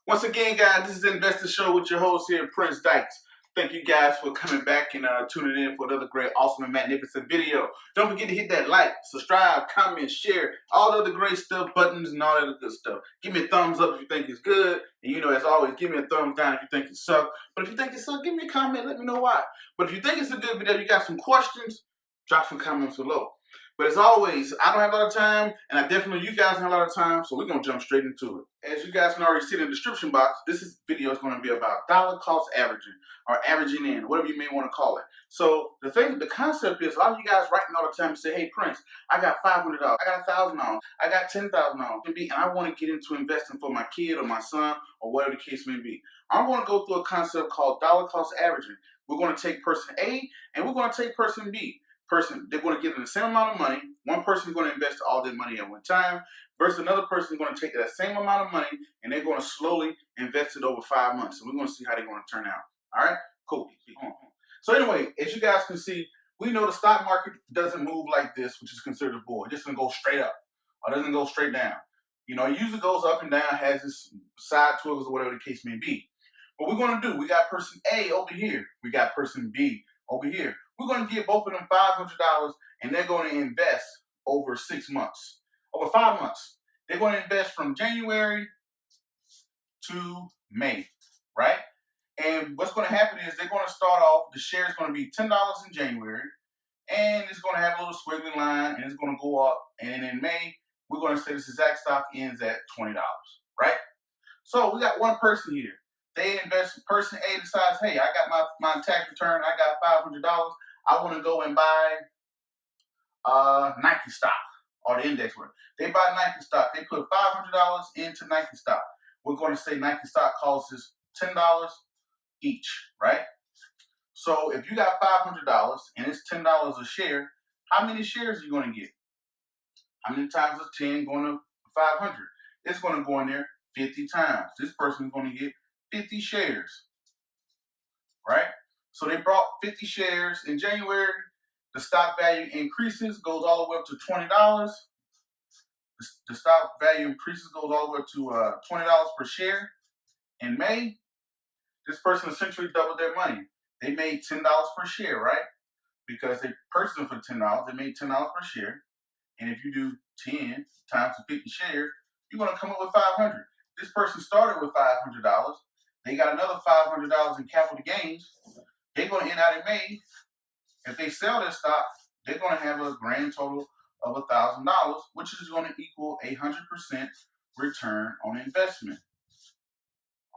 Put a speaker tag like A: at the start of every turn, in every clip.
A: Once again, guys, this is the Investor Show with your host here, Prince Dykes. Thank you guys for coming back and tuning in for another great, awesome, and magnificent video. Don't forget to hit that like, subscribe, comment, share, all the other great stuff, buttons, and all that other good stuff. Give me a thumbs up if you think it's good. And you know, as always, give me a thumbs down if you think it sucks. But if you think it sucks, give me a comment, let me know why. But if you think it's a good video, you got some questions, drop some comments below. But as always, I don't have a lot of time, and I definitely know you guys have a lot of time, so we're going to jump straight into it. As you guys can already see in the description box, this video is going to be about dollar cost averaging, or averaging in, whatever you may want to call it. So the concept is, a lot of you guys writing all the time and say, hey Prince, I got $500, I got $1,000, I got $10,000, and I want to get into investing for my kid or my son, or whatever the case may be. I'm going to go through a concept called dollar cost averaging. We're going to take person A, and we're going to take person B. They're going to give them the same amount of money. One person is going to invest all their money at one time, versus another person is going to take that same amount of money and they're going to slowly invest it over 5 months. And we're going to see how they're going to turn out. All right, cool. So anyway, as you guys can see, we know the stock market doesn't move like this, which is considered a bull. It just doesn't go straight up or doesn't go straight down. You know, it usually goes up and down, has its side twiggles or whatever the case may be. What we're going to do, we got person A over here. We got person B over here. We're going to give both of them $500, and they're going to invest over 6 months, over 5 months. They're going to invest from January to May, right? And what's going to happen is they're going to start off, the share is going to be $10 in January, and it's going to have a little squiggly line, and it's going to go up. And in May, we're going to say this exact stock ends at $20, right? So we got one person here. They invest, person A decides, hey, I got my tax return, I got $500. I want to go and buy Nike stock or the index one. They buy Nike stock. They put $500 into Nike stock. We're going to say Nike stock costs us $10 each, right? So if you got $500 and it's $10 a share, how many shares are you going to get? How many times is 10 going to 500? It's going to go in there 50 times. This person is going to get 50 shares, right? So they brought 50 shares in January. The stock value increases, goes all the way up to $20. The stock value increases, goes all the way up to $20 per share. In May, this person essentially doubled their money. They made $10 per share, right? Because they purchased them for $10. They made $10 per share. And if you do 10 times 50 shares, you're going to come up with $500. This person started with $500. They got another $500 in capital gains. They're going to end out in May. If they sell their stock, they're going to have a grand total of $1,000, which is going to equal 100% return on investment.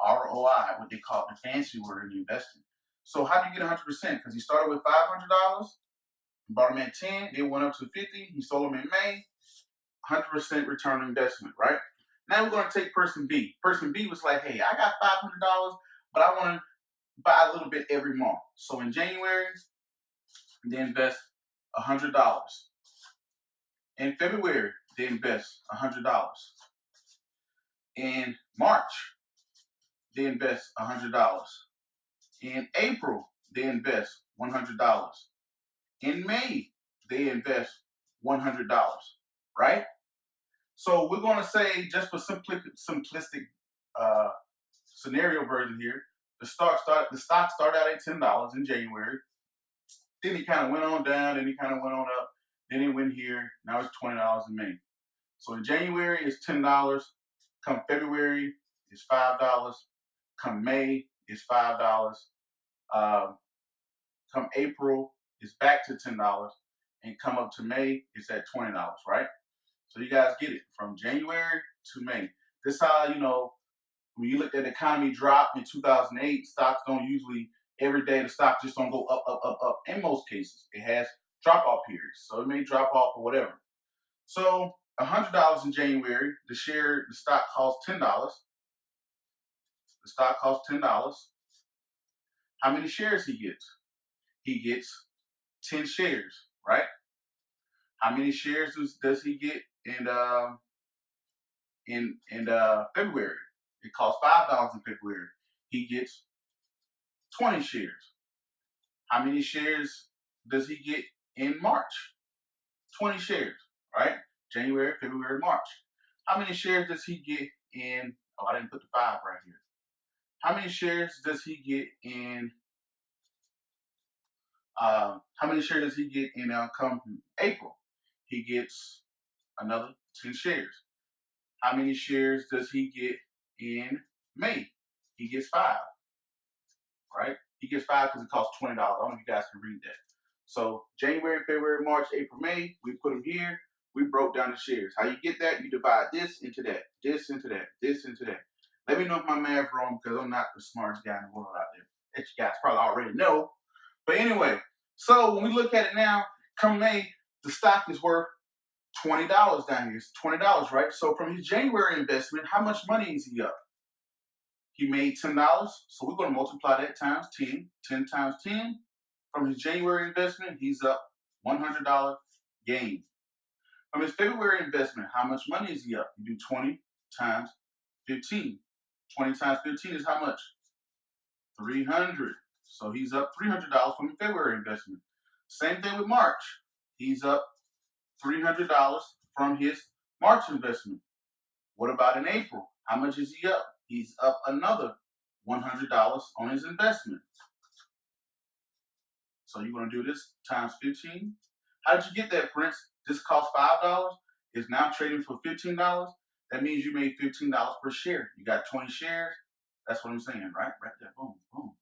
A: ROI, what they call it, the fancy word in investing. So how do you get 100%? Because he started with $500, bought them at 10, they went up to 50, he sold them in May, 100% return on investment, right? Now we're going to take person B. Person B was like, hey, I got $500, but I want to buy a little bit every month. So in January, they invest $100. In February, they invest $100. In March, they invest $100. In April, they invest $100. In May, they invest $100, right? So we're going to say, just for simplistic scenario version here, the stock started out at $10 in January. Then he kind of went on down, then he kind of went on up. Then he went here. Now it's $20 in May. So in January, it's $10. Come February, it's $5. Come May, it's $5. Come April, it's back to $10. And come up to May, it's at $20, right? So you guys get it. From January to May. This is how, you know, when you look at the economy drop in 2008, stocks don't usually, every day the stock just don't go up, up, up, up. In most cases, it has drop-off periods. So it may drop off or whatever. So $100 in January, the stock costs $10. The stock costs $10. How many shares he gets? He gets 10 shares, right? How many shares does he get in February? It costs $5 in February. He gets 20 shares. How many shares does he get in March? 20 shares, right? January, February, March. How many shares does he get in Oh, I didn't put the 5 right here. How many shares does he get in? How many shares does he get in come April? He gets another 10 shares. How many shares does he get in May? He gets 5, right? He gets 5 because it costs $20. I don't know if you guys can read that. So January, February, March, April, May, we put them here. We broke down the shares. How you get that? You divide this into that, this into that, this into that. Let me know if my math wrong because I'm not the smartest guy in the world out there. That you guys probably already know. But anyway, so when we look at it now, come May, the stock is worth $20 down here. It's $20, right? So from his January investment, how much money is he up? He made $10, so we're going to multiply that times 10. 10 times 10. From his January investment, he's up $100 gain. From his February investment, how much money is he up? You do 20 times 15. 20 times 15 is how much? 300. So he's up $300 from the February investment. Same thing with March. He's up $300 from his March investment. What about in April? How much is he up? He's up another $100 on his investment. So you're going to do this times 15. How did you get that, Prince? This cost $5. It's now trading for $15. That means you made $15 per share. You got 20 shares. That's what I'm saying, right? Right there. Boom, boom.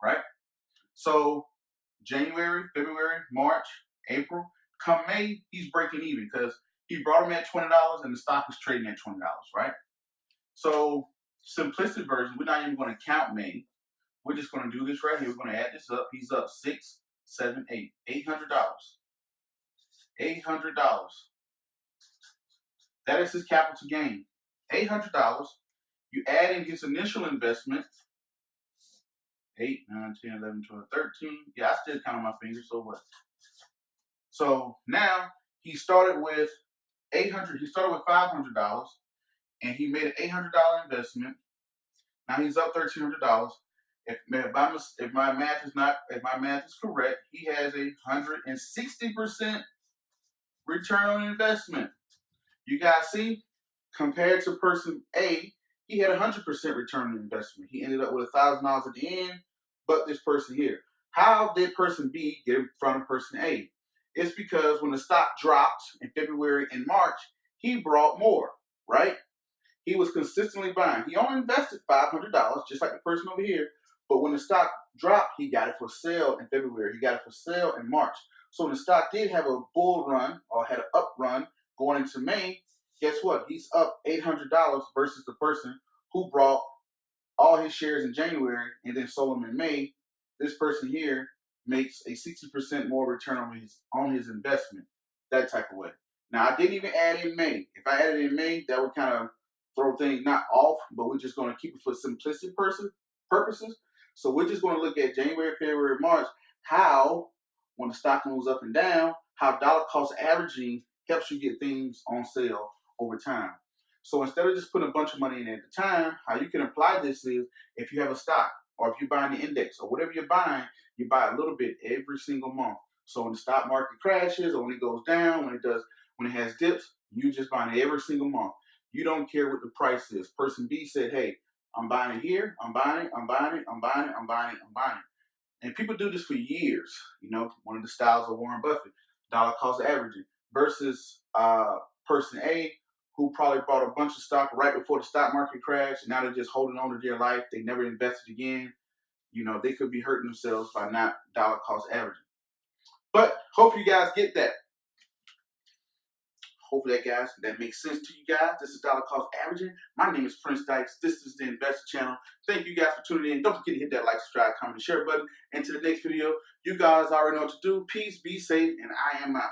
A: Right? So January, February, March, April. Come May, he's breaking even because he brought him at $20 and the stock is trading at $20, right? So simplistic version, we're not even going to count May. We're just going to do this right here. We're going to add this up. He's up 6, 7, 8, $800. $800. That is his capital gain. $800. You add in his initial investment. 8, 9, 10, 11, 12, 13. Yeah, I still count on my fingers, so what? So now he started with $800. He started with $500, and he made an $800 investment. Now he's up $1,300. If my math is correct, he has 160% return on investment. You guys see, compared to person A, he had 100% return on investment. He ended up with $1,000 at the end, but this person here. How did person B get in front of person A? It's because when the stock dropped in February and March, he brought more, right? He was consistently buying. He only invested $500, just like the person over here. But when the stock dropped, he got it for sale in February. He got it for sale in March. So when the stock did have a bull run or had an up run going into May, guess what? He's up $800 versus the person who brought all his shares in January and then sold them in May. This person here makes a 60% more return on his investment, that type of way. Now, I didn't even add in May. If I added in May, that would kind of throw things not off, but we're just going to keep it for simplistic purposes. So we're just going to look at January, February, March, how, when the stock moves up and down, how dollar cost averaging helps you get things on sale over time. So instead of just putting a bunch of money in at the time, how you can apply this is if you have a stock or if you're buying the index or whatever you're buying, you buy a little bit every single month. So when the stock market crashes or when it goes down, when it has dips, you just buying it every single month. You don't care what the price is. Person B said, hey, I'm buying it here, I'm buying it, I'm buying it, I'm buying it, I'm buying it, I'm buying it. And people do this for years. You know, one of the styles of Warren Buffett, dollar cost averaging, versus person A, who probably bought a bunch of stock right before the stock market crashed, and now they're just holding on to their life. They never invested again. You know, they could be hurting themselves by not dollar cost averaging. But hope you guys get that. Hopefully that makes sense to you guys. This is dollar cost averaging. My name is Prince Dykes. This is the Investor Channel. Thank you guys for tuning in. Don't forget to hit that like, subscribe, comment, and share button. And to the next video, you guys already know what to do. Peace, be safe, and I am out.